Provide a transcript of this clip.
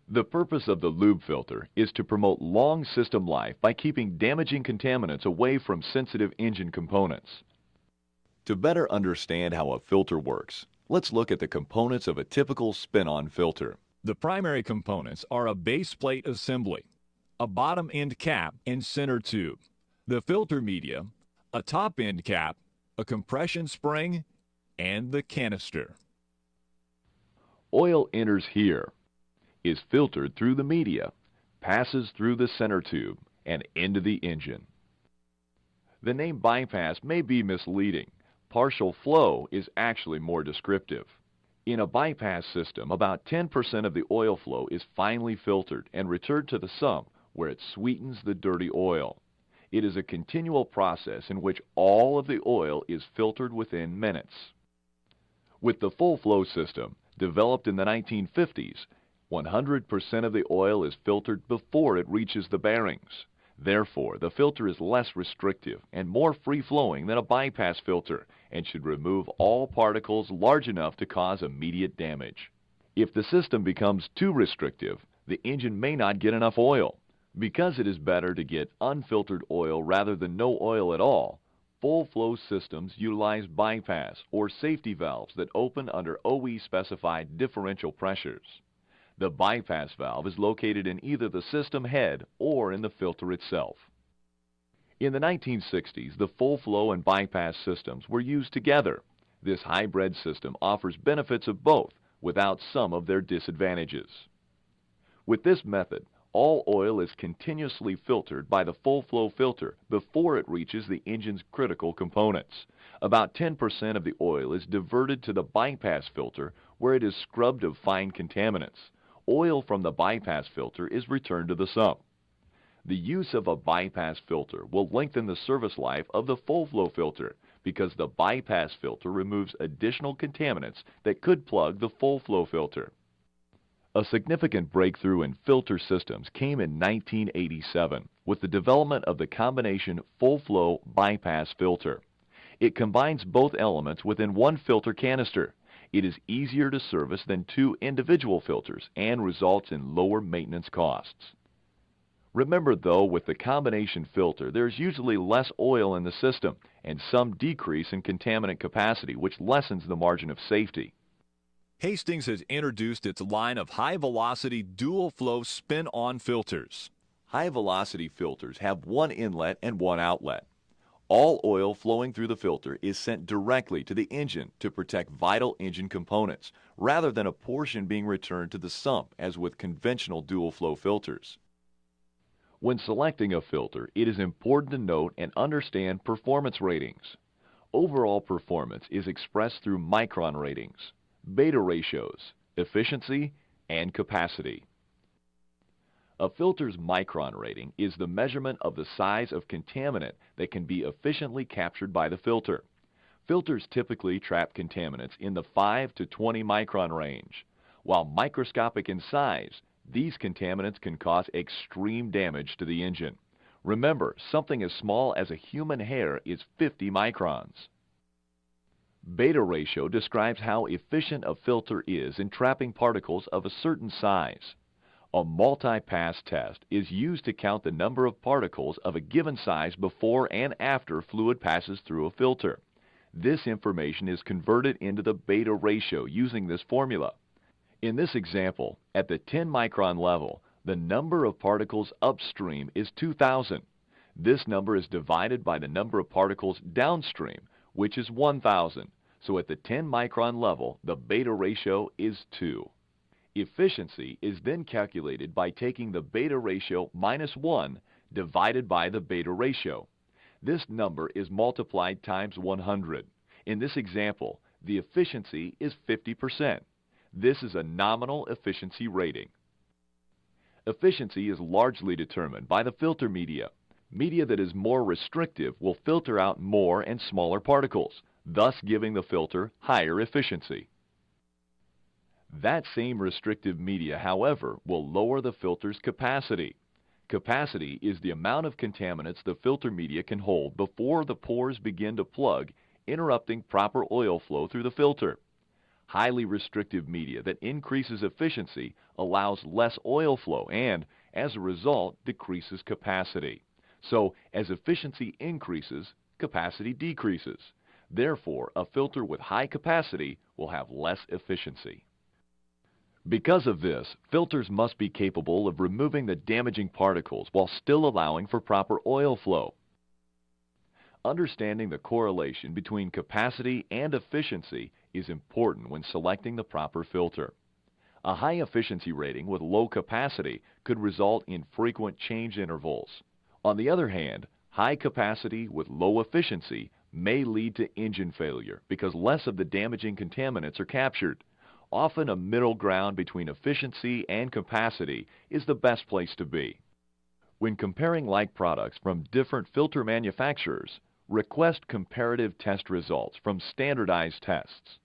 The purpose of the lube filter is to promote long system life by keeping damaging contaminants away from sensitive engine components. To better understand how a filter works, let's look at the components of a typical spin-on filter. The primary components are a base plate assembly, a bottom end cap and center tube, the filter media, a top end cap, a compression spring, and the canister. Oil enters here, is filtered through the media, passes through the center tube, and into the engine. The name bypass may be misleading. Partial flow is actually more descriptive. In a bypass system, about 10% of the oil flow is finely filtered and returned to the sump where it sweetens the dirty oil. It is a continual process in which all of the oil is filtered within minutes. With the full flow system, developed in the 1950s, 100% of the oil is filtered before it reaches the bearings. Therefore, the filter is less restrictive and more free-flowing than a bypass filter and should remove all particles large enough to cause immediate damage. If the system becomes too restrictive, the engine may not get enough oil. Because it is better to get unfiltered oil rather than no oil at all, full-flow systems utilize bypass or safety valves that open under OE-specified differential pressures. The bypass valve is located in either the system head or in the filter itself. In the 1960s, the full flow and bypass systems were used together. This hybrid system offers benefits of both without some of their disadvantages. With this method, all oil is continuously filtered by the full flow filter before it reaches the engine's critical components. About 10% of the oil is diverted to the bypass filter where it is scrubbed of fine contaminants. Oil from the bypass filter is returned to the sump. The use of a bypass filter will lengthen the service life of the full flow filter because the bypass filter removes additional contaminants that could plug the full flow filter. A significant breakthrough in filter systems came in 1987 with the development of the combination full flow bypass filter. It combines both elements within one filter canister. It is easier to service than two individual filters and results in lower maintenance costs. Remember though, with the combination filter, there's usually less oil in the system and some decrease in contaminant capacity, which lessens the margin of safety. Hastings has introduced its line of high-velocity dual-flow spin-on filters. High-velocity filters have one inlet and one outlet. All oil flowing through the filter is sent directly to the engine to protect vital engine components, rather than a portion being returned to the sump as with conventional dual-flow filters. When selecting a filter, it is important to note and understand performance ratings. Overall performance is expressed through micron ratings, beta ratios, efficiency, and capacity. A filter's micron rating is the measurement of the size of contaminant that can be efficiently captured by the filter. Filters typically trap contaminants in the 5 to 20 micron range. While microscopic in size, these contaminants can cause extreme damage to the engine. Remember, something as small as a human hair is 50 microns. Beta ratio describes how efficient a filter is in trapping particles of a certain size. A multi-pass test is used to count the number of particles of a given size before and after fluid passes through a filter. This information is converted into the beta ratio using this formula. In this example, at the 10 micron level, the number of particles upstream is 2,000. This number is divided by the number of particles downstream, which is 1,000. So at the 10 micron level, the beta ratio is 2. Efficiency is then calculated by taking the beta ratio minus 1 divided by the beta ratio. This number is multiplied times 100. In this example, the efficiency is 50%. This is a nominal efficiency rating. Efficiency is largely determined by the filter media. Media that is more restrictive will filter out more and smaller particles, thus giving the filter higher efficiency. That same restrictive media, however, will lower the filter's capacity. Capacity is the amount of contaminants the filter media can hold before the pores begin to plug, interrupting proper oil flow through the filter. Highly restrictive media that increases efficiency allows less oil flow and, as a result, decreases capacity. So, as efficiency increases, capacity decreases. Therefore, a filter with high capacity will have less efficiency. Because of this, filters must be capable of removing the damaging particles while still allowing for proper oil flow. Understanding the correlation between capacity and efficiency is important when selecting the proper filter. A high efficiency rating with low capacity could result in frequent change intervals. On the other hand, high capacity with low efficiency may lead to engine failure because less of the damaging contaminants are captured. Often a middle ground between efficiency and capacity is the best place to be. When comparing like products from different filter manufacturers, request comparative test results from standardized tests.